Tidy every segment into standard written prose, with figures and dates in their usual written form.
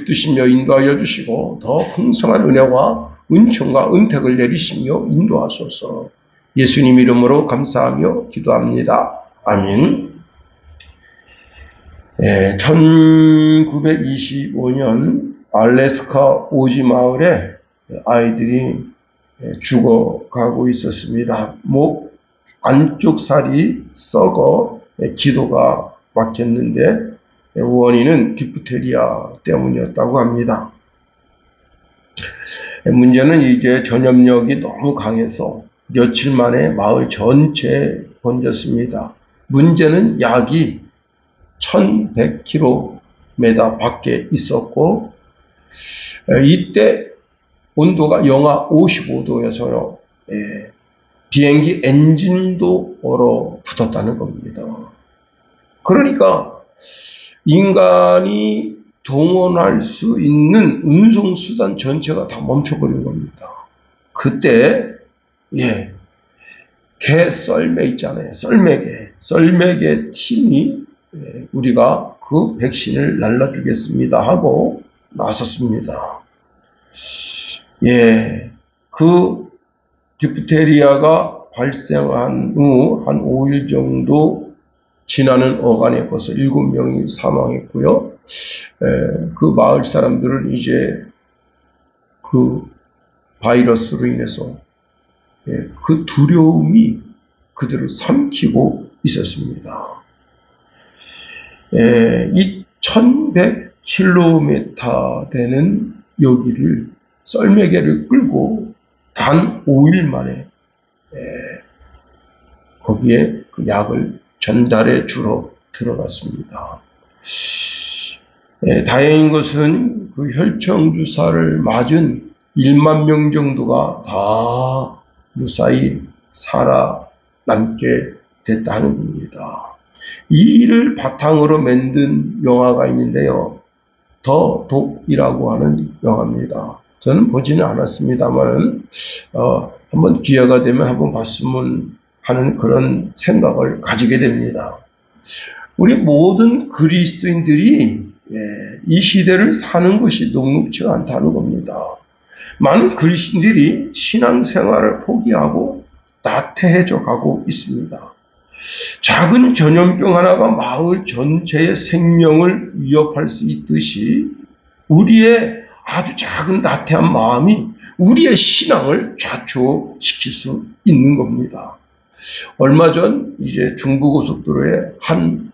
붙드시며 인도하여 주시고 더 풍성한 은혜와 은총과 은택을 내리시며 인도하소서. 예수님 이름으로 감사하며 기도합니다. 아멘. 1925년 알래스카 오지 마을에 아이들이 죽어가고 있었습니다. 목 안쪽 살이 썩어 기도가 막혔는데 원인은 디프테리아 때문이었다고 합니다. 문제는 이제 전염력이 너무 강해서 며칠 만에 마을 전체에 번졌습니다. 문제는 약이 1100km 밖에 있었고, 이때 온도가 영하 55도여서요, 비행기 엔진도 얼어붙었다는 겁니다. 그러니까 인간이 동원할 수 있는 운송수단 전체가 다 멈춰버린 겁니다. 그때 개 썰매 있잖아요. 썰매개 팀이 우리가 그 백신을 날라주겠습니다 하고 나섰습니다. 그 디프테리아가 발생한 후 한 5일 정도 지나는 어간에 벌써 7명이 사망했고요. 그 마을 사람들은 이제 그 바이러스로 인해서 그 두려움이 그들을 삼키고 있었습니다. 이 1100km 되는 여기를 썰매개를 끌고 단 5일 만에 거기에 그 약을 전달해 주러 들어갔습니다. 다행인 것은 그 혈청주사를 맞은 1만 명 정도가 다 무사히 살아남게 됐다는 겁니다. 이 일을 바탕으로 만든 영화가 있는데요. 더 독이라고 하는 영화입니다. 저는 보지는 않았습니다만 한번 기회가 되면 한번 봤으면 하는 그런 생각을 가지게 됩니다. 우리 모든 그리스도인들이 이 시대를 사는 것이 녹록지가 않다는 겁니다. 많은 그리스도인들이 신앙생활을 포기하고 나태해져 가고 있습니다. 작은 전염병 하나가 마을 전체의 생명을 위협할 수 있듯이 우리의 아주 작은 나태한 마음이 우리의 신앙을 좌초시킬 수 있는 겁니다. 얼마 전 이제 중부고속도로에 한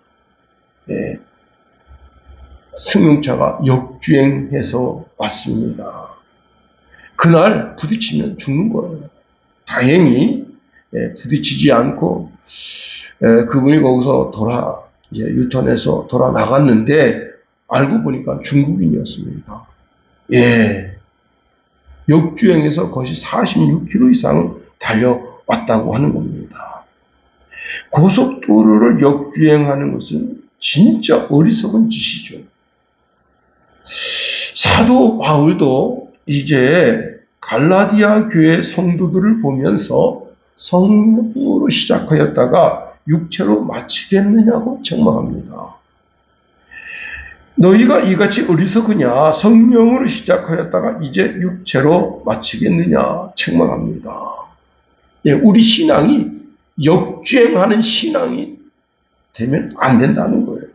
승용차가 역주행해서 왔습니다. 그날 부딪히면 죽는 거예요. 다행히 부딪히지 않고 그분이 거기서 이제 유턴해서 돌아 나갔는데 알고 보니까 중국인이었습니다. 역주행해서 거의 46km 이상 달려왔다고 하는 겁니다. 고속도로를 역주행하는 것은 진짜 어리석은 짓이죠. 사도 바울도 이제 갈라디아 교회 성도들을 보면서 성령으로 시작하였다가 육체로 마치겠느냐고 책망합니다. 너희가 이같이 어리석으냐? 성령으로 시작하였다가 이제 육체로 마치겠느냐? 책망합니다. 우리 신앙이 역주행하는 신앙이 되면 안 된다는 거예요.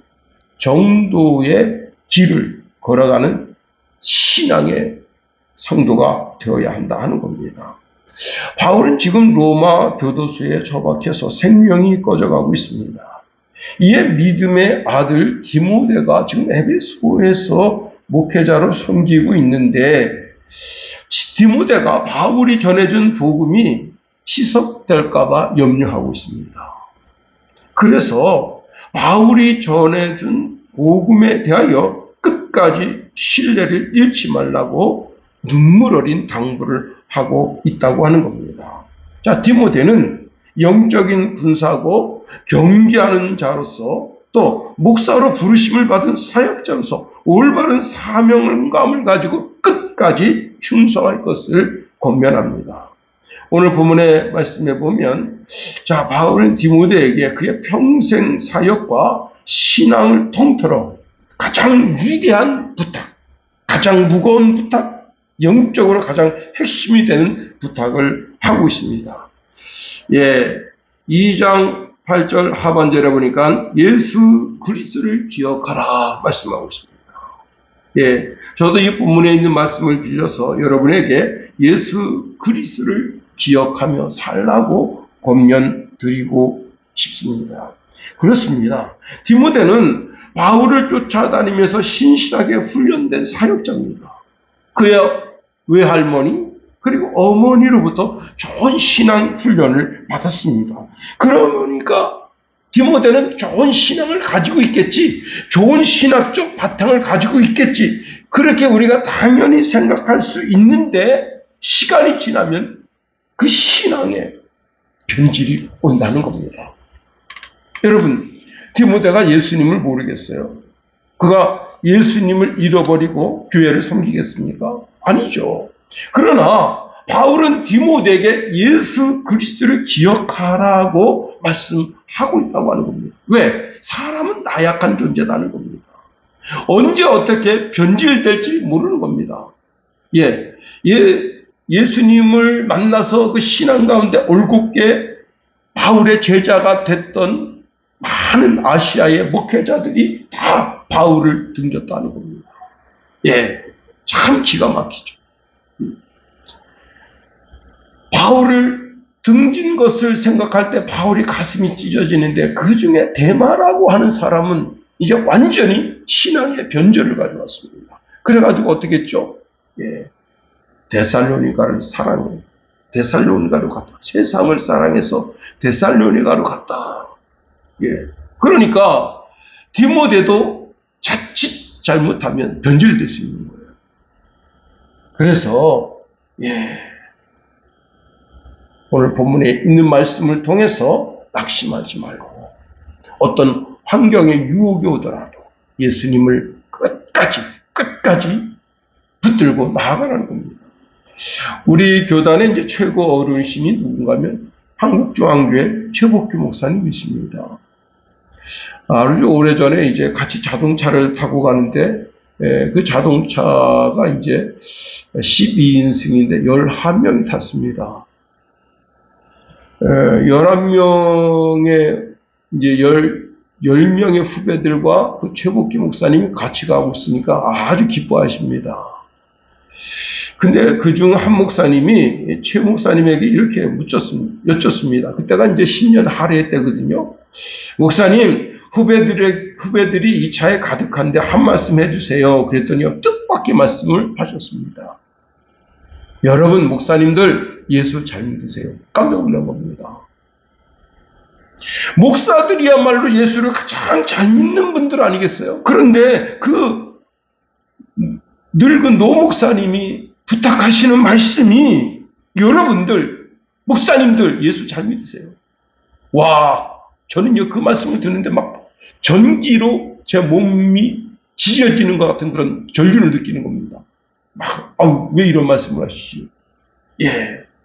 정도의 길을 걸어가는 신앙의 성도가 되어야 한다 하는 겁니다. 바울은 지금 로마 교도소에 처박혀서 생명이 꺼져가고 있습니다. 이에 믿음의 아들 디모데가 지금 에베소에서 목회자로 섬기고 있는데 디모데가 바울이 전해준 복음이 희석될까봐 염려하고 있습니다. 그래서 바울이 전해준 복음에 대하여 끝까지 신뢰를 잃지 말라고 눈물 어린 당부를 하고 있다고 하는 겁니다. 자, 디모데는 영적인 군사고 경계하는 자로서 또 목사로 부르심을 받은 사역자로서 올바른 사명감을 가지고 끝까지 충성할 것을 권면합니다. 오늘 본문의 말씀에 보면 자, 바울은 디모데에게 그의 평생 사역과 신앙을 통틀어 가장 위대한 부탁, 가장 무거운 부탁, 영적으로 가장 핵심이 되는 부탁을 하고 있습니다. 2장 8절 하반절에 보니까 예수 그리스도를 기억하라 말씀하고 있습니다. 저도 이 본문에 있는 말씀을 빌려서 여러분에게 예수 그리스도를 기억하며 살라고 권면 드리고 싶습니다. 그렇습니다. 디모데는 바울을 쫓아다니면서 신실하게 훈련된 사역자입니다. 그의 외할머니 그리고 어머니로부터 좋은 신앙 훈련을 받았습니다. 그러니까 디모데는 좋은 신앙을 가지고 있겠지, 좋은 신학적 바탕을 가지고 있겠지, 그렇게 우리가 당연히 생각할 수 있는데 시간이 지나면 그 신앙에 변질이 온다는 겁니다. 여러분, 디모데가 예수님을 모르겠어요? 그가 예수님을 잃어버리고 교회를 섬기겠습니까? 아니죠. 그러나 바울은 디모데에게 예수 그리스도를 기억하라고 말씀하고 있다고 하는 겁니다. 왜? 사람은 나약한 존재라는 겁니다. 언제 어떻게 변질될지 모르는 겁니다. 예수님을 만나서 그 신앙 가운데 올곧게 바울의 제자가 됐던 많은 아시아의 목회자들이 다 바울을 등졌다는 겁니다. 참 기가 막히죠. 바울을 등진 것을 생각할 때 바울이 가슴이 찢어지는데, 그 중에 데마라고 하는 사람은 이제 완전히 신앙의 변절을 가져왔습니다. 그래가지고 어떻게 했죠? 데살로니가를 사랑해. 데살로니가로 갔다. 세상을 사랑해서 데살로니가로 갔다. 그러니까 디모데도 자칫 잘못하면 변질될 수 있는 거예요. 그래서 오늘 본문에 있는 말씀을 통해서 낙심하지 말고 어떤 환경의 유혹이 오더라도 예수님을 끝까지 붙들고 나아가라는 겁니다. 우리 교단의 이제 최고 어르신이 누군가 하면 한국중앙교회 최복규 목사님이십니다. 아주 오래전에 이제 같이 자동차를 타고 가는데, 그 자동차가 이제 12인승인데 11명이 탔습니다. 11명의 이제 10명의 후배들과 그 최복기 목사님이 같이 가고 있으니까 아주 기뻐하십니다. 근데 그중 한 목사님이 최 목사님에게 이렇게 여쭙습니다. 그때가 이제 신년 할애 때거든요. 목사님, 후배들이 이 차에 가득한데 한 말씀 해주세요. 그랬더니 뜻밖의 말씀을 하셨습니다. 여러분 목사님들 예수 잘 믿으세요. 깜짝 놀란 겁니다. 목사들이야말로 예수를 가장 잘 믿는 분들 아니겠어요? 그런데 그 늙은 노 목사님이 부탁하시는 말씀이, 여러분들 목사님들 예수 잘 믿으세요. 와, 저는요 그 말씀을 듣는데 막 전기로 제 몸이 지져지는 것 같은 그런 전륜을 느끼는 겁니다. 막 왜 이런 말씀을 하시지?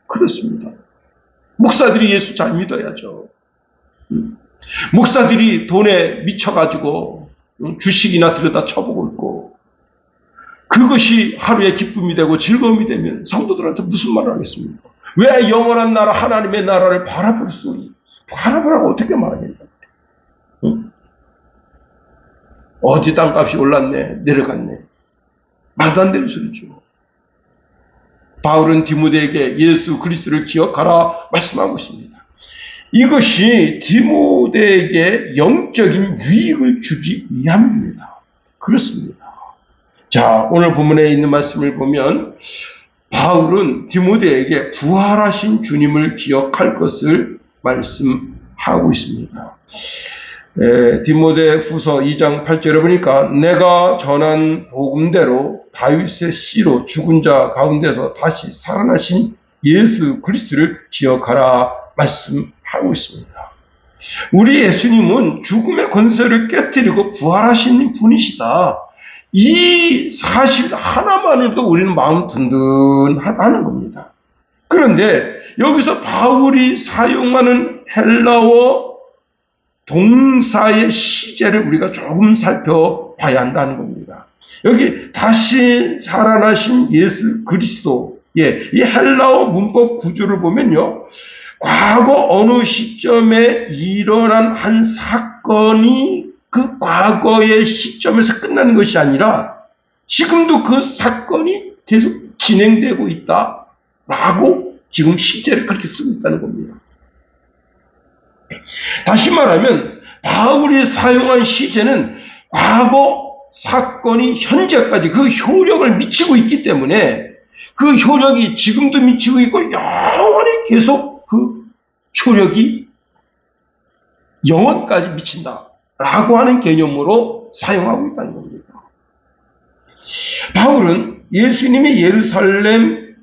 그렇습니다. 목사들이 예수 잘 믿어야죠. 목사들이 돈에 미쳐가지고 주식이나 들여다 쳐보고 있고, 그것이 하루의 기쁨이 되고 즐거움이 되면 성도들한테 무슨 말을 하겠습니까? 왜 영원한 나라 하나님의 나라를 바라보라고 어떻게 말하겠냐? 어제 땅값이 올랐네, 내려갔네. 말도 안 되는 소리죠. 바울은 디모데에게 예수 그리스도를 기억하라 말씀하고 있습니다. 이것이 디모데에게 영적인 유익을 주기 위함입니다. 그렇습니다. 자, 오늘 본문에 있는 말씀을 보면 바울은 디모데에게 부활하신 주님을 기억할 것을 말씀하고 있습니다. 디모데 후서 2장 8절에 보니까 내가 전한 복음대로 다윗의 씨로 죽은 자 가운데서 다시 살아나신 예수 그리스도를 기억하라 말씀하고 있습니다. 우리 예수님은 죽음의 권세를 깨뜨리고 부활하신 분이시다. 이 사실 하나만으로도 우리는 마음 든든하다는 겁니다. 그런데 여기서 바울이 사용하는 헬라어 동사의 시제를 우리가 조금 살펴봐야 한다는 겁니다. 여기 다시 살아나신 예수 그리스도, 이 헬라어 문법 구조를 보면요, 과거 어느 시점에 일어난 한 사건이 그 과거의 시점에서 끝나는 것이 아니라 지금도 그 사건이 계속 진행되고 있다라고 지금 시제를 그렇게 쓰고 있다는 겁니다. 다시 말하면 바울이 사용한 시제는 과거 사건이 현재까지 그 효력을 미치고 있기 때문에 그 효력이 지금도 미치고 있고 영원히 계속 그 효력이 영원까지 미친다라고 하는 개념으로 사용하고 있다는 겁니다. 바울은 예수님이 예루살렘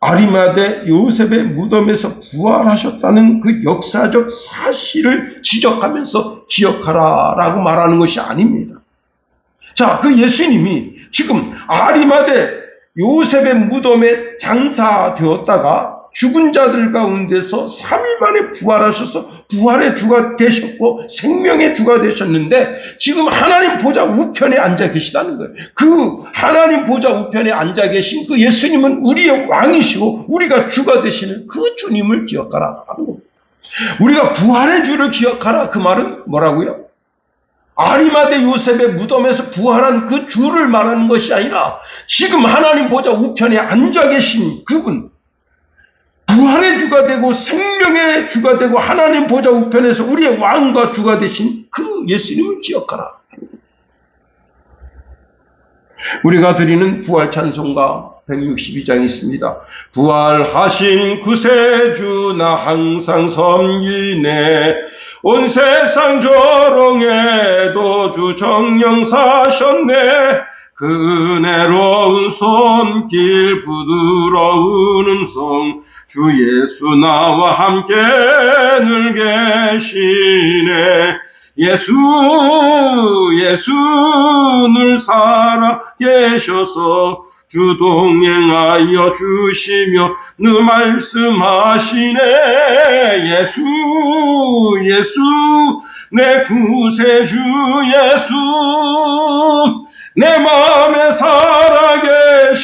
아리마대 요셉의 무덤에서 부활하셨다는 그 역사적 사실을 지적하면서 기억하라라고 말하는 것이 아닙니다. 자, 그 예수님이 지금 아리마대 요셉의 무덤에 장사되었다가 죽은 자들 가운데서 3일 만에 부활하셔서 부활의 주가 되셨고 생명의 주가 되셨는데 지금 하나님 보좌 우편에 앉아 계시다는 거예요. 그 하나님 보좌 우편에 앉아 계신 그 예수님은 우리의 왕이시고 우리가 주가 되시는 그 주님을 기억하라 하는 겁니다. 우리가 부활의 주를 기억하라, 그 말은 뭐라고요? 아리마대 요셉의 무덤에서 부활한 그 주를 말하는 것이 아니라 지금 하나님 보좌 우편에 앉아 계신 그분, 부활의 주가 되고 생명의 주가 되고 하나님 보좌 우편에서 우리의 왕과 주가 되신 그 예수님을 기억하라. 우리가 드리는 부활 찬송가 162장이 있습니다. 부활하신 구세주 나 항상 섬기네. 온 세상 조롱에도 주 정령 사셨네. 그 은혜로운 손길 부드러운 음성 주 예수 나와 함께 늘 계시네. 예수 늘 살아 계셔서 주 동행하여 주시며 늘 말씀하시네. 예수 내 구세주 예수 내 마음에 살아 계시네.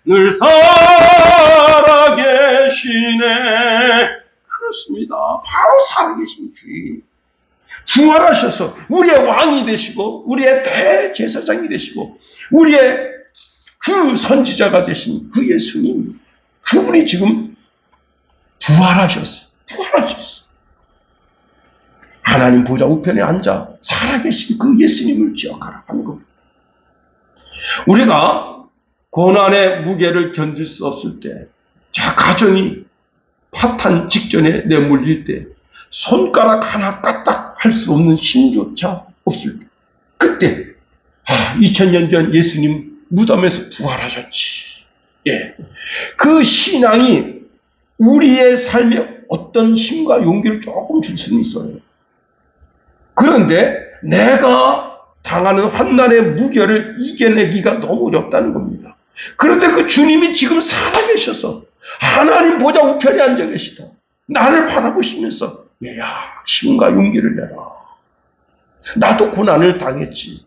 늘 살아 계시네. 그렇습니다. 바로 살아계신 주님, 부활하셔서 우리의 왕이 되시고 우리의 대제사장이 되시고 우리의 그 선지자가 되신 그 예수님, 그분이 지금 부활하셨어요. 하나님 보좌 우편에 앉아 살아계신 그 예수님을 기억하라 하는 겁니다. 우리가 고난의 무게를 견딜 수 없을 때, 자, 가정이 파탄 직전에 내몰릴 때, 손가락 하나 까딱 할 수 없는 힘조차 없을 때, 그때 2000년 전 예수님 무덤에서 부활하셨지. 그 신앙이 우리의 삶에 어떤 힘과 용기를 조금 줄 수는 있어요. 그런데 내가 당하는 환난의 무게를 이겨내기가 너무 어렵다는 겁니다. 그런데 그 주님이 지금 살아계셔서 하나님 보좌 우편에 앉아 계시다. 나를 바라보시면서 힘과 용기를 내라. 나도 고난을 당했지.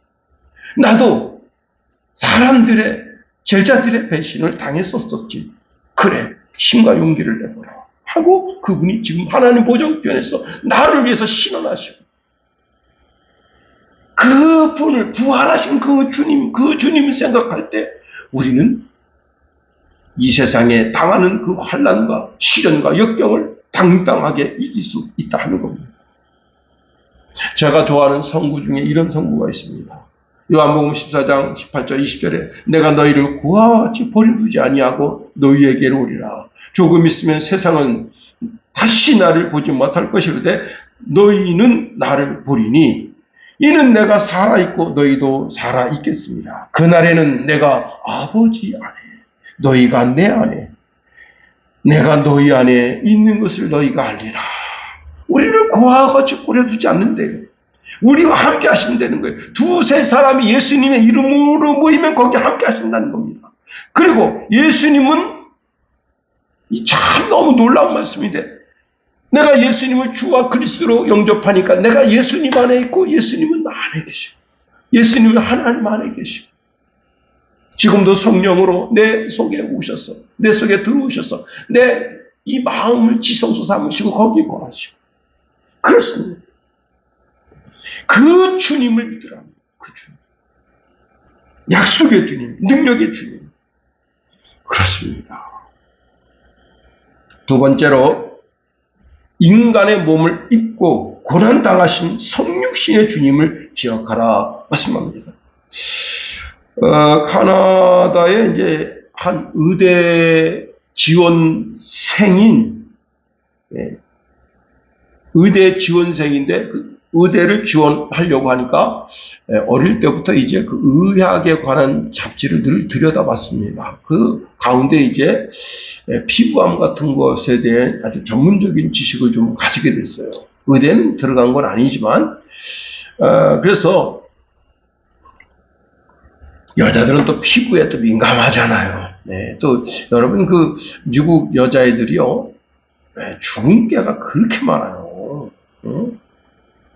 나도 사람들의, 제자들의 배신을 당했었지. 그래, 힘과 용기를 내보라 하고 그분이 지금 하나님 보좌 우편에서 나를 위해서 신원하시고, 그분을, 부활하신 그 주님을 생각할 때 우리는 이 세상에 당하는 그 환난과 시련과 역경을 당당하게 이길 수 있다 하는 겁니다. 제가 좋아하는 성구 중에 이런 성구가 있습니다. 요한복음 14장 18절 20절에 내가 너희를 고아와 같이 버려두지 아니하고 너희에게로 오리라. 조금 있으면 세상은 다시 나를 보지 못할 것이로되 너희는 나를 보리니 이는 내가 살아있고 너희도 살아있겠습니다. 그날에는 내가 아버지 안에 너희가 내 안에 내가 너희 안에 있는 것을 너희가 알리라. 우리를 고아와 같이 버려두지 않는데요. 우리와 함께 하신다는 거예요. 두세 사람이 예수님의 이름으로 모이면 거기 함께 하신다는 겁니다. 그리고 예수님은 참 너무 놀라운 말씀인데, 내가 예수님을 주와 그리스도로 영접하니까 내가 예수님 안에 있고 예수님은 나 안에 계시고 예수님은 하나님 안에 계시고 지금도 성령으로 내 속에 오셔서 내 속에 들어오셔서 내 이 마음을 지성소 삼으시고 거기에 거하시고 그렇습니다. 그 주님을 믿으라. 그 주님. 약속의 주님, 능력의 주님. 그렇습니다. 두 번째로 인간의 몸을 입고 고난당하신 성육신의 주님을 기억하라 말씀합니다. 카나다에 이제 한 의대 지원생인, 의대 지원생인데 그 의대를 지원하려고 하니까 어릴 때부터 이제 그 의학에 관한 잡지를 늘 들여다봤습니다. 그 가운데 이제 피부암 같은 것에 대해 아주 전문적인 지식을 좀 가지게 됐어요. 의대는 들어간 건 아니지만, 그래서 여자들은 또 피부에 또 민감하잖아요. 네, 또 여러분 그 미국 여자애들이요, 주근깨가 그렇게 많아요.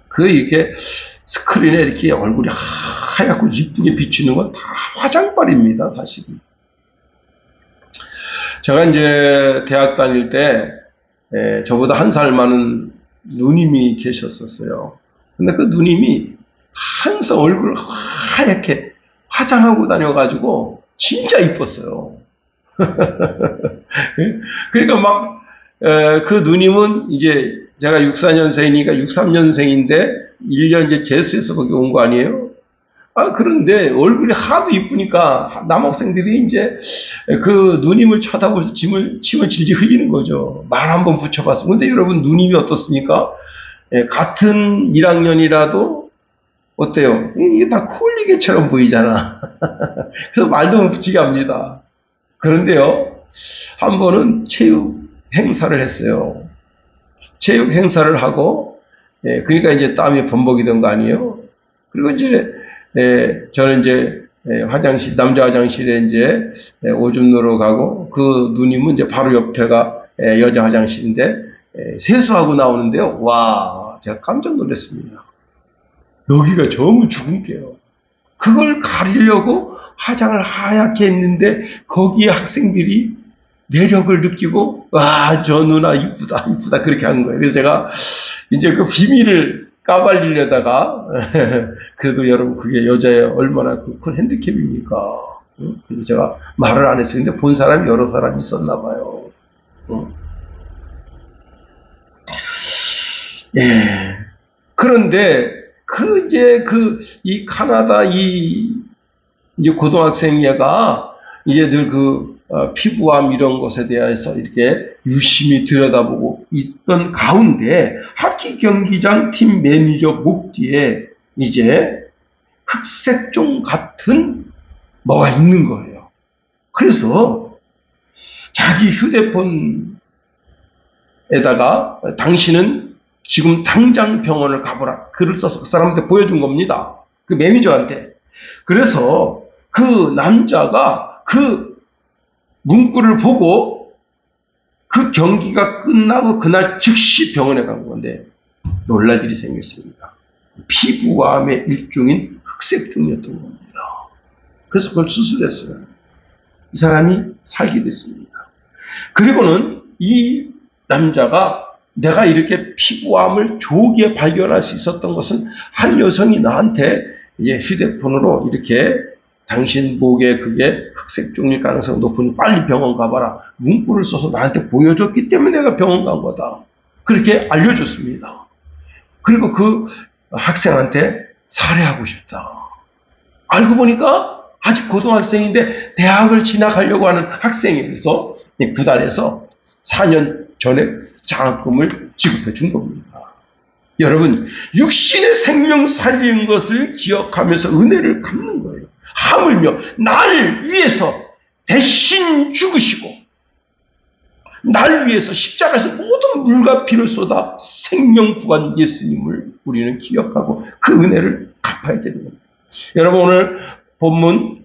그 이렇게 스크린에 이렇게 얼굴이 하얗고 이쁘게 비치는 건 다 화장빨입니다, 사실은. 제가 이제 대학 다닐 때 저보다 한 살 많은 누님이 계셨었어요. 근데 그 누님이 항상 얼굴을 하얗게 화장하고 다녀가지고 진짜 이뻤어요. 그러니까 막 그 누님은 이제 제가 64년생이니까 63년생인데 1년 이제 재수해서 거기 온 거 아니에요? 그런데 얼굴이 하도 이쁘니까 남학생들이 이제 그 누님을 쳐다보면서 침을 질질 흘리는 거죠. 말 한번 붙여봤어. 근데 여러분 누님이 어떻습니까? 같은 1학년이라도 어때요? 이게 다 콜리게처럼 보이잖아. 그래서 말도 못 붙이게 합니다. 그런데요, 한 번은 체육 행사를 했어요. 체육 행사를 하고, 그러니까 이제 땀이 범벅이 된 거 아니에요? 그리고 이제, 저는 이제, 남자 화장실에 이제, 오줌 누러 가고, 그 누님은 이제 바로 옆에가, 여자 화장실인데, 세수하고 나오는데요. 와, 제가 깜짝 놀랐습니다. 여기가 너무 주근깨요. 그걸 가리려고 화장을 하얗게 했는데, 거기에 학생들이 매력을 느끼고, 와, 저 누나 이쁘다, 이쁘다, 그렇게 한 거예요. 그래서 제가 이제 그 비밀을 까발리려다가, 그래도 여러분, 그게 여자의 얼마나 큰 핸디캡입니까? 그래서 제가 말을 안 했어요. 근데 본 사람이 여러 사람이 있었나 봐요. 예. 그런데, 이 카나다 이제 고등학생 얘가 이제 늘 피부암 이런 것에 대해서 이렇게 유심히 들여다보고 있던 가운데 하키 경기장 팀 매니저 목 뒤에 이제 흑색종 같은 뭐가 있는 거예요. 그래서 자기 휴대폰에다가 당신은 지금 당장 병원을 가보라. 글을 써서 그 사람한테 보여준 겁니다. 그 매니저한테. 그래서 그 남자가 그 문구를 보고 그 경기가 끝나고 그날 즉시 병원에 간 건데 놀랄 일이 생겼습니다. 피부암의 일종인 흑색종이었던 겁니다. 그래서 그걸 수술했어요. 이 사람이 살게 됐습니다. 그리고는 이 남자가 내가 이렇게 피부암을 조기에 발견할 수 있었던 것은 한 여성이 나한테 이제 휴대폰으로 이렇게 당신 목에 그게 흑색종일 가능성이 높으니 빨리 병원 가봐라. 문구를 써서 나한테 보여줬기 때문에 내가 병원 간 거다. 그렇게 알려줬습니다. 그리고 그 학생한테 살해하고 싶다. 알고 보니까 아직 고등학생인데 대학을 진학하려고 하는 학생이 그래서 구단에서 4년 전에 장학금을 지급해 준 겁니다. 여러분, 육신의 생명 살리는 것을 기억하면서 은혜를 갚는 거예요. 하물며 날 위해서 대신 죽으시고 날 위해서 십자가에서 모든 물과 피를 쏟아 생명 구한 예수님을 우리는 기억하고 그 은혜를 갚아야 되는 겁니다. 여러분, 오늘 본문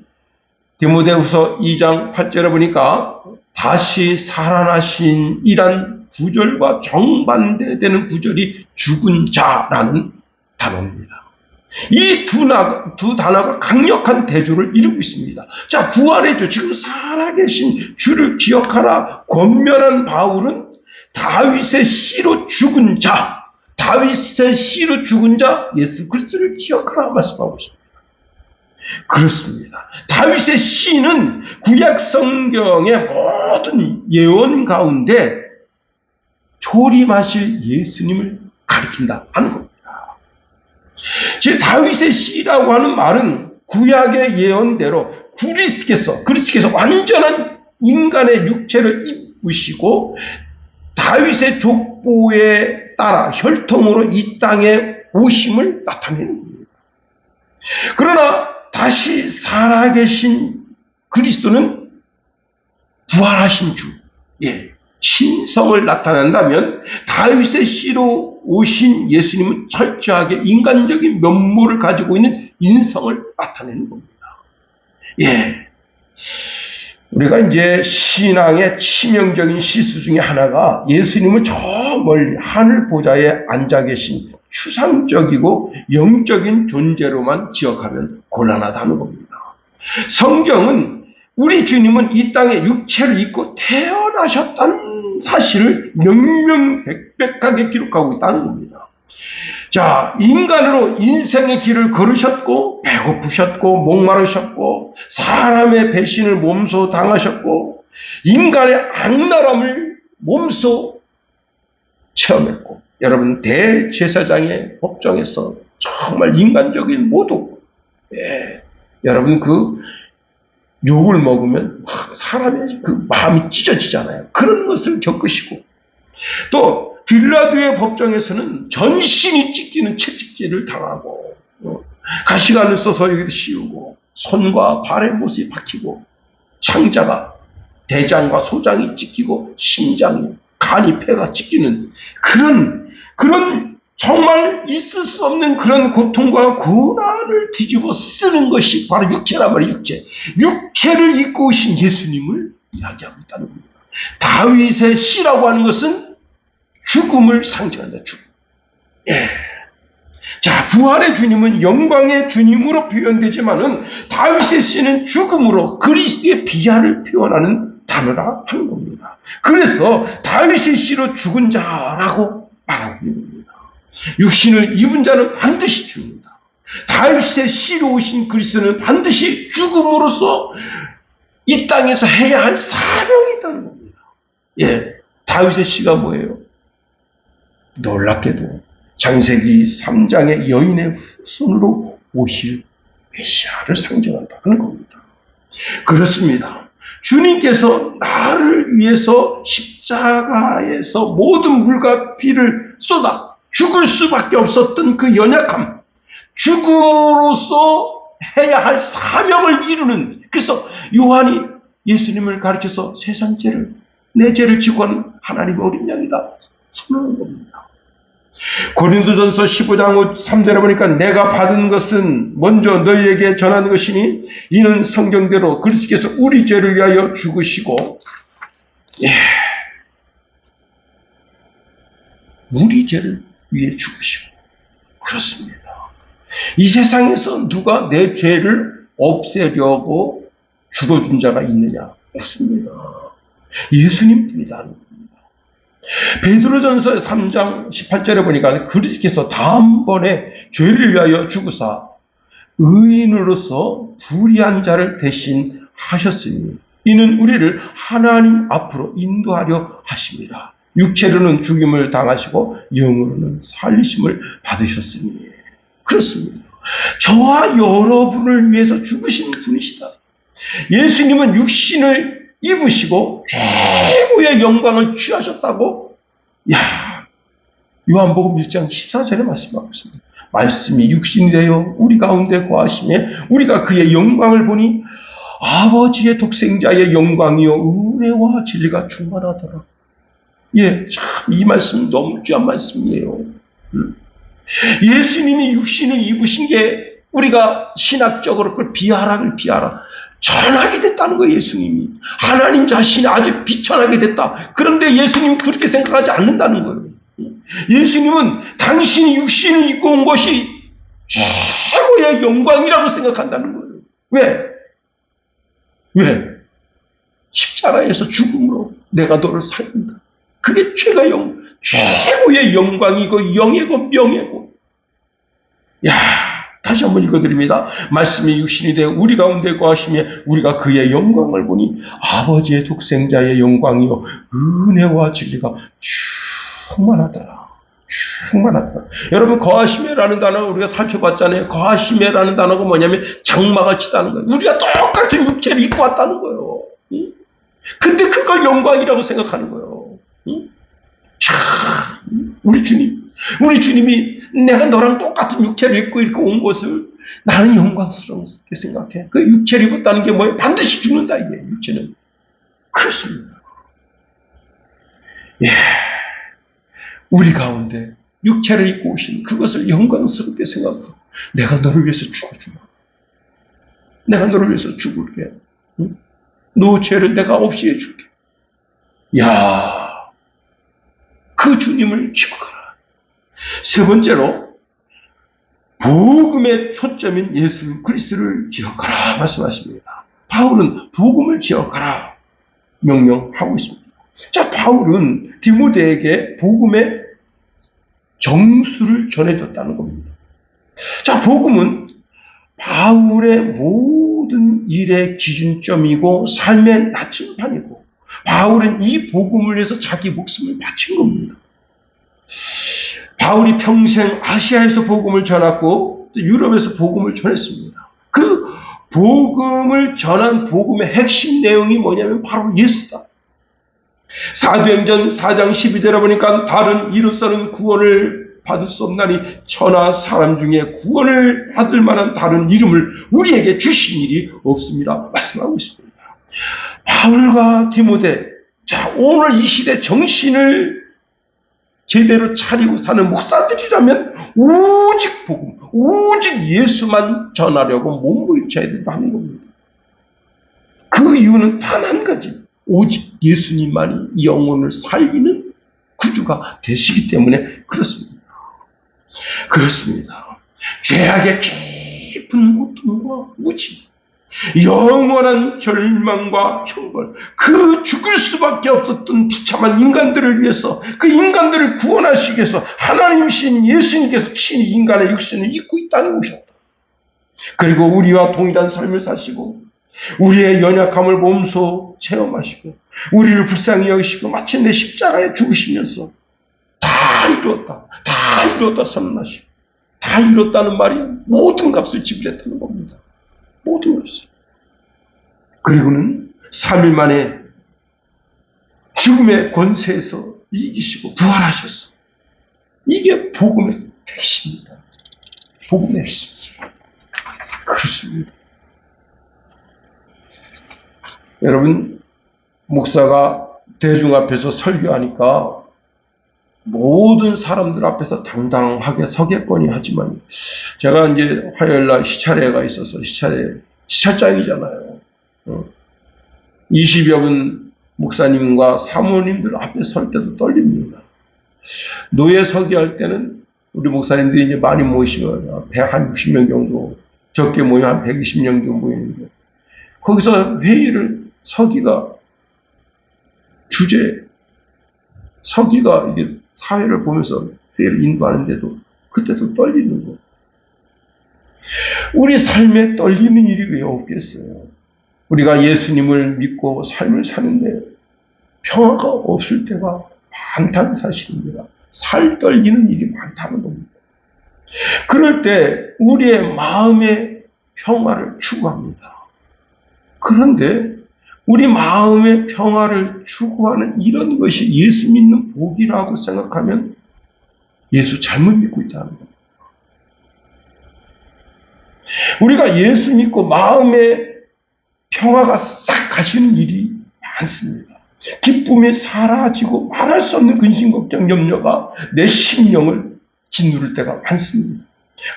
디모데후서 2장 8절에 보니까 다시 살아나신 이란 구절과 정반대되는 구절이 죽은 자라는 단어입니다. 이 두 단어가 강력한 대조를 이루고 있습니다. 자, 부활의 주, 지금 살아계신 주를 기억하라 권면한 바울은 다윗의 씨로 죽은 자, 다윗의 씨로 죽은 자 예수 그리스도를 기억하라 말씀하고 있습니다. 그렇습니다. 다윗의 씨는 구약 성경의 모든 예언 가운데 조림하실 예수님을 가리킨다 하는 겁니다. 즉 다윗의 씨라고 하는 말은 구약의 예언대로 그리스도께서 완전한 인간의 육체를 입으시고 다윗의 족보에 따라 혈통으로 이 땅에 오심을 나타내는 겁니다. 그러나 다시 살아계신 그리스도는 부활하신 주, 신성을 나타낸다면 다윗의 씨로 오신 예수님은 철저하게 인간적인 면모를 가지고 있는 인성을 나타내는 겁니다. 우리가 이제 신앙의 치명적인 실수 중에 하나가 예수님을 저 멀리 하늘 보좌에 앉아 계신 추상적이고 영적인 존재로만 기억하면 곤란하다는 겁니다. 성경은 우리 주님은 이 땅에 육체를 입고 태어나셨다는 사실을 명명백백하게 기록하고 있다는 겁니다. 자, 인간으로 인생의 길을 걸으셨고 배고프셨고 목마르셨고 사람의 배신을 몸소 당하셨고 인간의 악랄함을 몸소 체험했고 여러분 대제사장의 법정에서 정말 인간적인 모독, 여러분 그 욕을 먹으면 사람의 그 마음이 찢어지잖아요. 그런 것을 겪으시고 또 빌라도의 법정에서는 전신이 찢기는 채찍질을 당하고 가시관을 써서 여기도 씌우고 손과 발의 못이 박히고 창자가 대장과 소장이 찢기고 심장이 간이 폐가 찢기는 그런 정말 있을 수 없는 그런 고통과 고난을 뒤집어 쓰는 것이 바로 육체란 말이에요. 육체를 입고 오신 예수님을 이야기하고 있다는 겁니다. 다윗의 씨라고 하는 것은 죽음을 상징한다. 죽음. 자, 부활의 주님은 영광의 주님으로 표현되지만은 다윗의 씨는 죽음으로 그리스도의 비하를 표현하는 단어라 하는 겁니다. 그래서 다윗의 씨로 죽은 자라고 말하고 있는 겁니다. 육신을 입은 자는 반드시 죽는다. 다윗의 씨로 오신 그리스도는 반드시 죽음으로써 이 땅에서 해야 할 사명이 있다는 겁니다. 다윗의 씨가 뭐예요? 놀랍게도 창세기 3장의 여인의 후손으로 오실 메시아를 상징한다는 겁니다. 그렇습니다. 주님께서 나를 위해서 십자가에서 모든 물과 피를 쏟아 죽을 수밖에 없었던 그 연약함, 죽음으로써 해야 할 사명을 이루는, 그래서 요한이 예수님을 가르쳐서 세상 죄를, 내 죄를 지고 하는 하나님의 어린 양이다 선언한 겁니다. 고린도전서 15장 3절에 보니까 내가 받은 것은 먼저 너희에게 전한 것이니 이는 성경대로 그리스도께서 우리 죄를 위하여 죽으시고 우리 죄를 위해 죽으시고. 그렇습니다. 이 세상에서 누가 내 죄를 없애려고 죽어준 자가 있느냐? 없습니다. 예수님뿐이라는 겁니다. 베드로전서 3장 18절에 보니까 그리스도께서 다음번에 죄를 위하여 죽으사 의인으로서 불의한 자를 대신하셨으니 이는 우리를 하나님 앞으로 인도하려 하십니다. 육체로는 죽임을 당하시고 영으로는 살리심을 받으셨으니. 그렇습니다. 저와 여러분을 위해서 죽으신 분이시다. 예수님은 육신을 입으시고 최고의 영광을 취하셨다고 요한복음 1장 14절에 말씀하고 있습니다. 말씀이 육신이 되어 우리 가운데 거하시매 우리가 그의 영광을 보니 아버지의 독생자의 영광이요 은혜와 진리가 충만하더라. 참 이 말씀 너무 귀한 말씀이에요. 예수님이 육신을 입으신 게 우리가 신학적으로 그걸 비하라 전하게 됐다는 거예요. 예수님이 하나님 자신이 아주 비천하게 됐다. 그런데 예수님은 그렇게 생각하지 않는다는 거예요. 예수님은 당신이 육신을 입고 온 것이 최고의 영광이라고 생각한다는 거예요. 왜? 왜? 십자가에서 죽음으로 내가 너를 살린다. 그게 최고의 영광이고 영예고 명예고. 야, 다시 한번 읽어드립니다. 말씀이 육신이 되어 우리 가운데 거하시며 우리가 그의 영광을 보니 아버지의 독생자의 영광이요 은혜와 진리가 충만하더라. 충만하더라. 여러분, 거하시며라는 단어 우리가 살펴봤잖아요. 거하시며라는 단어가 뭐냐면 장막을 치다는 거예요. 우리가 똑같은 육체를 입고 왔다는 거예요. 응? 근데 그걸 영광이라고 생각하는 거예요. 응? 우리 주님이 내가 너랑 똑같은 육체를 입고 이렇게 온 것을 나는 영광스럽게 생각해. 그 육체를 입었다는 게 뭐예요? 반드시 죽는다, 이게, 육체는. 그렇습니다. 예. 우리 가운데 육체를 입고 오신 그것을 영광스럽게 생각하고 내가 너를 위해서 죽어주마. 내가 너를 위해서 죽을게. 응? 너 죄를 내가 없이 해줄게. 야, 그 주님을 기억하라. 세 번째로 복음의 초점인 예수 그리스도를 기억하라 말씀하십니다. 바울은 복음을 기억하라 명령하고 있습니다. 자, 바울은 디모데에게 복음의 정수를 전해줬다는 겁니다. 자, 복음은 바울의 모든 일의 기준점이고 삶의 나침판이고 바울은 이 복음을 위해서 자기 목숨을 바친 겁니다. 바울이 평생 아시아에서 복음을 전했고 유럽에서 복음을 전했습니다. 그 복음을 전한 복음의 핵심 내용이 뭐냐면 바로 예수다. 사도행전 4장 12절에 보니까 다른 이로서는 구원을 받을 수 없나니 천하 사람 중에 구원을 받을 만한 다른 이름을 우리에게 주신 일이 없습니다. 말씀하고 있습니다. 바울과 디모데, 자, 오늘 이 시대 정신을 제대로 차리고 사는 목사들이라면 오직 복음, 오직 예수만 전하려고 몸부림쳐야 된다는 겁니다. 그 이유는 단 한 가지, 오직 예수님만이 영혼을 살리는 구주가 되시기 때문에 그렇습니다. 그렇습니다. 죄악의 깊은 고통과 무지, 영원한 절망과 형벌, 그 죽을 수밖에 없었던 비참한 인간들을 위해서, 그 인간들을 구원하시기 위해서 하나님이신 예수님께서 친히 인간의 육신을 입고 이 땅에 오셨다. 그리고 우리와 동일한 삶을 사시고 우리의 연약함을 몸소 체험하시고 우리를 불쌍히 여기시고 마침내 십자가에 죽으시면서 다 이루었다 선언하시고, 다 이뤘다는 말이 모든 값을 지불했다는 겁니다. 모든 것을. 그리고는 3일 만에 죽음의 권세에서 이기시고 부활하셨어. 이게 복음의 핵심입니다. 복음의 핵심. 그렇습니다. 여러분, 목사가 대중 앞에서 설교하니까 모든 사람들 앞에서 당당하게 서겠거니 하지만 제가 이제 화요일날 시찰회가 있어서 시찰장이잖아요. 20여 분 목사님과 사모님들 앞에 설 때도 떨립니다. 노예 서기할 때는 우리 목사님들이 이제 많이 모이시면 160명 정도, 적게 모이면 한 120명 정도 모이는데 거기서 회의를 서기가 이게 사회를 보면서 회의를 인도하는데도 그때도 떨리는 거. 우리 삶에 떨리는 일이 왜 없겠어요? 우리가 예수님을 믿고 삶을 사는데 평화가 없을 때가 많다는 사실입니다. 살 떨리는 일이 많다는 겁니다. 그럴 때 우리의 마음의 평화를 추구합니다. 그런데 우리 마음의 평화를 추구하는 이런 것이 예수 믿는 복이라고 생각하면 예수 잘못 믿고 있다는 겁니다. 우리가 예수 믿고 마음의 평화가 싹 가시는 일이 많습니다. 기쁨이 사라지고 말할 수 없는 근심, 걱정, 염려가 내 심령을 짓누를 때가 많습니다.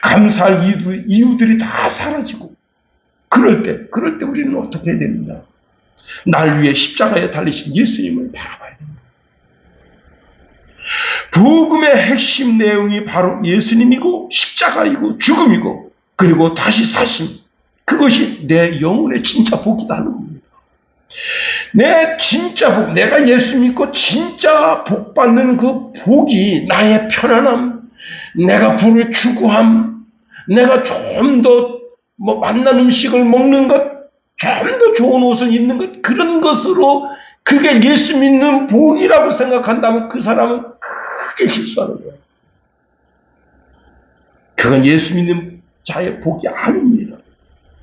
감사할 이유들이 다 사라지고 그럴 때 우리는 어떻게 해야 됩니까? 날 위해 십자가에 달리신 예수님을 바라봐야 됩니다. 복음의 핵심 내용이 바로 예수님이고 십자가이고 죽음이고 그리고 다시 사심. 그것이 내 영혼의 진짜 복이라는 겁니다. 내 진짜 복, 내가 예수 믿고 진짜 복 받는 그 복이 나의 편안함, 내가 부를 추구함, 내가 좀 더 맛난 음식을 먹는 것, 좀 더 좋은 옷을 입는 것, 그런 것으로 그게 예수 믿는 복이라고 생각한다면 그 사람은 크게 실수하는 거예요. 그건 예수 믿는 자의 복이 아닙니다.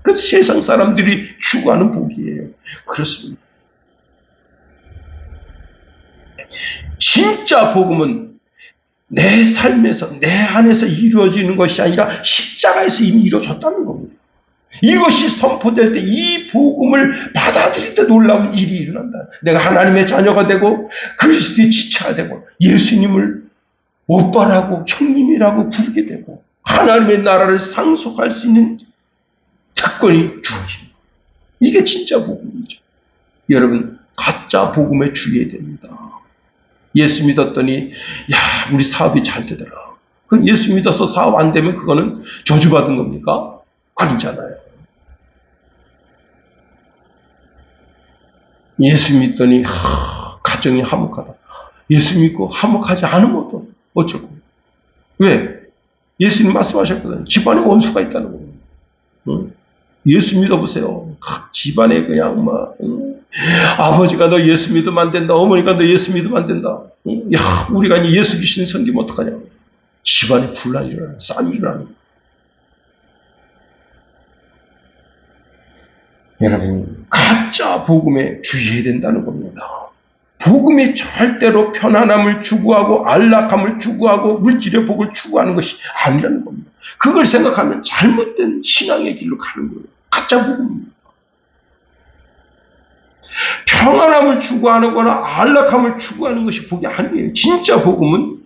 그 세상 사람들이 추구하는 복이에요. 그렇습니다. 진짜 복음은 내 삶에서, 내 안에서 이루어지는 것이 아니라 십자가에서 이미 이루어졌다는 겁니다. 이것이 선포될 때 이 복음을 받아들일 때 놀라운 일이 일어난다. 내가 하나님의 자녀가 되고 그리스도의 지체가 되고 예수님을 오빠라고 형님이라고 부르게 되고 하나님의 나라를 상속할 수 있는 특권이 주어집니다. 이게 진짜 복음이죠. 여러분, 가짜 복음에 주의해야 됩니다. 예수 믿었더니 야, 우리 사업이 잘 되더라. 그 예수 믿어서 사업 안 되면 그거는 저주받은 겁니까? 아니잖아요. 예수 믿더니 가정이 화목하다. 예수 믿고 화목하지 않으면 어쩔 거예요. 왜? 예수님 말씀하셨거든요. 집안에 원수가 있다는 거예요. 응? 예수 믿어보세요. 집안에 그냥 아버지가 너 예수 믿으면 안 된다. 어머니가 너 예수 믿으면 안 된다. 응? 야, 우리가 이제 예수 귀신 섬기면 어떡하냐. 집안에 분란이 일어나요. 싸움이 일어나요. 여러분, 가짜 복음에 주의해야 된다는 겁니다. 복음이 절대로 편안함을 추구하고 안락함을 추구하고 물질의 복을 추구하는 것이 아니라는 겁니다. 그걸 생각하면 잘못된 신앙의 길로 가는 거예요. 가짜 복음입니다. 평안함을 추구하는 거나 안락함을 추구하는 것이 복이 아니에요. 진짜 복음은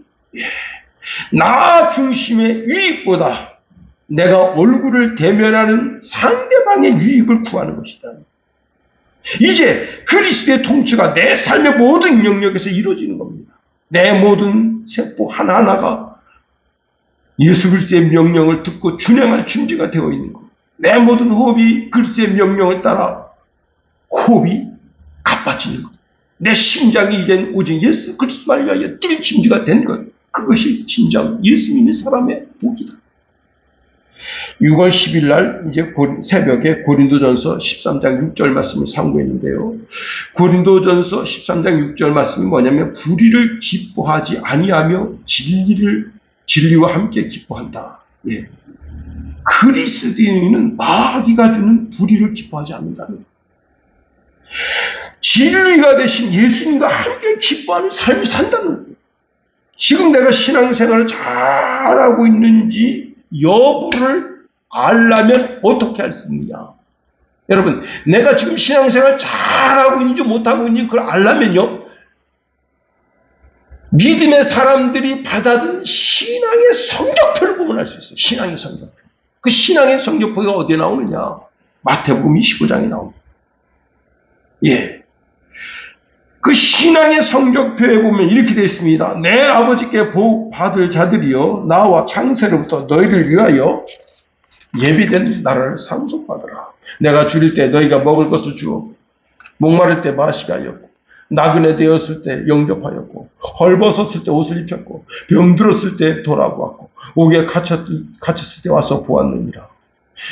나 중심의 유익보다 내가 얼굴을 대면하는 상대방의 유익을 구하는 것이다. 이제 그리스도의 통치가 내 삶의 모든 영역에서 이루어지는 겁니다. 내 모든 세포 하나하나가 예수 그리스도의 명령을 듣고 준행할 준비가 되어 있는 겁니다. 내 모든 호흡이 그리스도의 명령을 따라 호흡이 가빠지는 것. 내 심장이 이젠 오직 예수 그리스도를 위하여 뛸 준비가 된 것. 그것이 진정 예수 믿는 사람의 복이다. 6월 10일 날 이제 새벽에 고린도전서 13장 6절 말씀을 상고했는데요. 고린도전서 13장 6절 말씀이 뭐냐면 불의를 기뻐하지 아니하며 진리와 함께 기뻐한다. 예. 그리스도인은 마귀가 주는 불의를 기뻐하지 않는다는 거예요. 진리가 되신 예수님과 함께 기뻐하는 삶을 산다는 거예요. 지금 내가 신앙생활을 잘하고 있는지 여부를 알려면 어떻게 할 수 있느냐? 여러분, 내가 지금 신앙생활 잘하고 있는지 못하고 있는지 그걸 알려면요, 믿음의 사람들이 받아든 신앙의 성적표를 보면 알 수 있어요. 신앙의 성적표. 그 신앙의 성적표가 어디에 나오느냐? 마태복음 25장에 나옵니다. 예. 그 신앙의 성적표에 보면 이렇게 되어 있습니다. 내 아버지께 복 받을 자들이여 나와 창세로부터 너희를 위하여 예비된 나라를 상속받으라. 내가 줄일 때 너희가 먹을 것을 주었고 목마를 때 마시게 하였고 나그네 되었을 때 영접하였고 헐벗었을 때 옷을 입혔고 병들었을 때 돌아보았고 옥에 갇혔을 때 와서 보았느니라.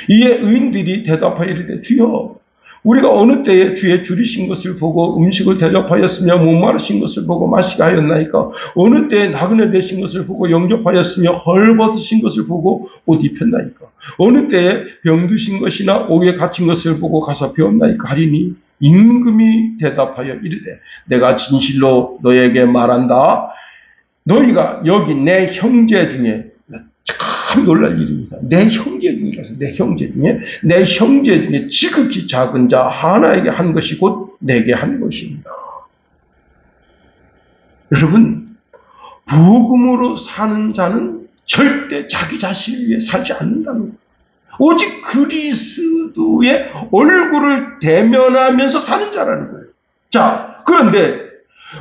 이에 의인들이 대답하여 이르되 주여 우리가 어느 때에 주의 줄이신 것을 보고 음식을 대접하였으며 목마르신 것을 보고 마시게 하였나이까? 어느 때에 나그네 되신 것을 보고 영접하였으며 헐벗으신 것을 보고 옷 입혔나이까? 어느 때에 병드신 것이나 옥에 갇힌 것을 보고 가서 배웠나이까? 하리니 임금이 대답하여 이르되 내가 진실로 너에게 말한다. 너희가 여기 내 형제 중에 참 놀랄 일입니다. 내 형제 중에 지극히 작은 자 하나에게 한 것이 곧 내게 한 것입니다. 여러분, 복음으로 사는 자는 절대 자기 자신을 위해 살지 않는다는 거예요. 오직 그리스도의 얼굴을 대면하면서 사는 자라는 거예요. 자, 그런데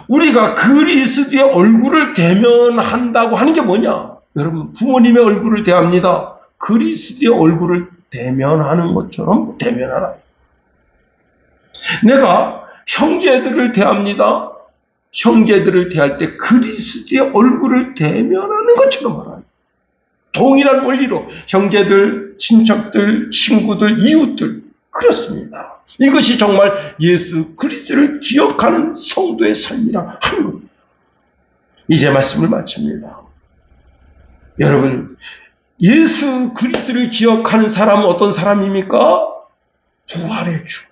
우리가 그리스도의 얼굴을 대면한다고 하는 게 뭐냐? 여러분, 부모님의 얼굴을 대합니다. 그리스도의 얼굴을 대면하는 것처럼 대면하라. 내가 형제들을 대합니다. 형제들을 대할 때 그리스도의 얼굴을 대면하는 것처럼 하라. 동일한 원리로 형제들, 친척들, 친구들, 이웃들 그렇습니다. 이것이 정말 예수 그리스도를 기억하는 성도의 삶이라 하는 겁니다. 이제 말씀을 마칩니다. 여러분, 예수 그리스도를 기억하는 사람은 어떤 사람입니까? 부활의 주.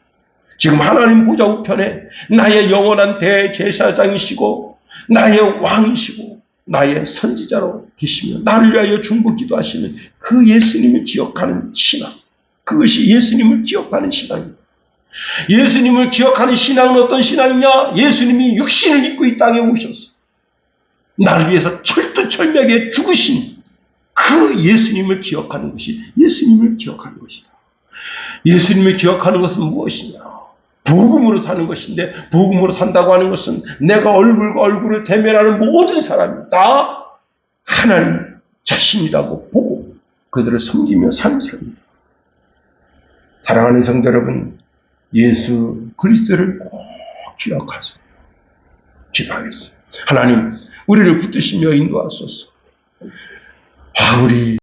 지금 하나님 보좌 우편에 나의 영원한 대제사장이시고 나의 왕이시고 나의 선지자로 계시며 나를 위하여 중보 기도하시는 그 예수님을 기억하는 신앙. 그것이 예수님을 기억하는 신앙입니다. 예수님을 기억하는 신앙은 어떤 신앙이냐? 예수님이 육신을 입고 이 땅에 오셔서 나를 위해서 철두철미하게 죽으신 그 예수님을 기억하는 것이 예수님을 기억하는 것이다. 예수님을 기억하는 것은 무엇이냐? 복음으로 사는 것인데, 복음으로 산다고 하는 것은 내가 얼굴과 얼굴을 대면하는 모든 사람이 다 하나님 자신이라고 보고 그들을 섬기며 사는 사람입니다. 사랑하는 성도 여러분, 예수 그리스도를 꼭 기억하세요. 기도하겠습니다. 하나님, 우리를 붙드시며 인도하소서. 우리